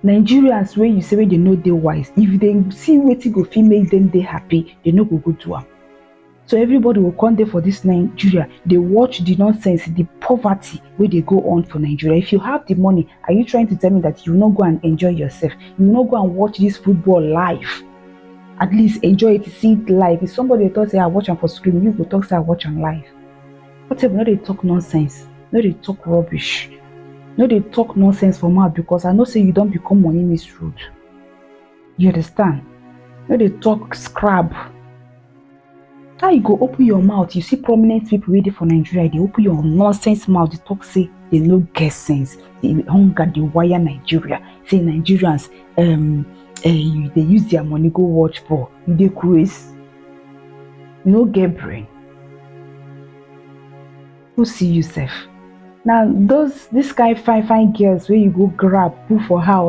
Nigerians wey you say wey dey no dey wise, if dem see wetin go fit make dem dey happy, dem no go go do am. So everybody go come dey for dis Nigeria dey watch the nonsense, the poverty wey dey go on for Nigeria. If you have the money, are you trying to tell me that you no go and enjoy yourself? You no go and watch dis football live? At least enjoy it, see it live. If somebody talk say I watch am for screen, you go talk say I watch am live. Whatever, no dey talk nonsense, no dey talk rubbish, no dey talk nonsense for mouth, because I know say you don become money misroad. You understand? No dey talk scrap. How you go open your mouth? You see prominent people wey dey for Nigeria, dey open your nonsense mouth, dey talk say they no get sense, the hunger dey wire Nigeria, say Nigerians dey use their money go watch ball. You dey craze? You no get brain? Who see you sef? Now dis kind fine girls wey you go grab put for house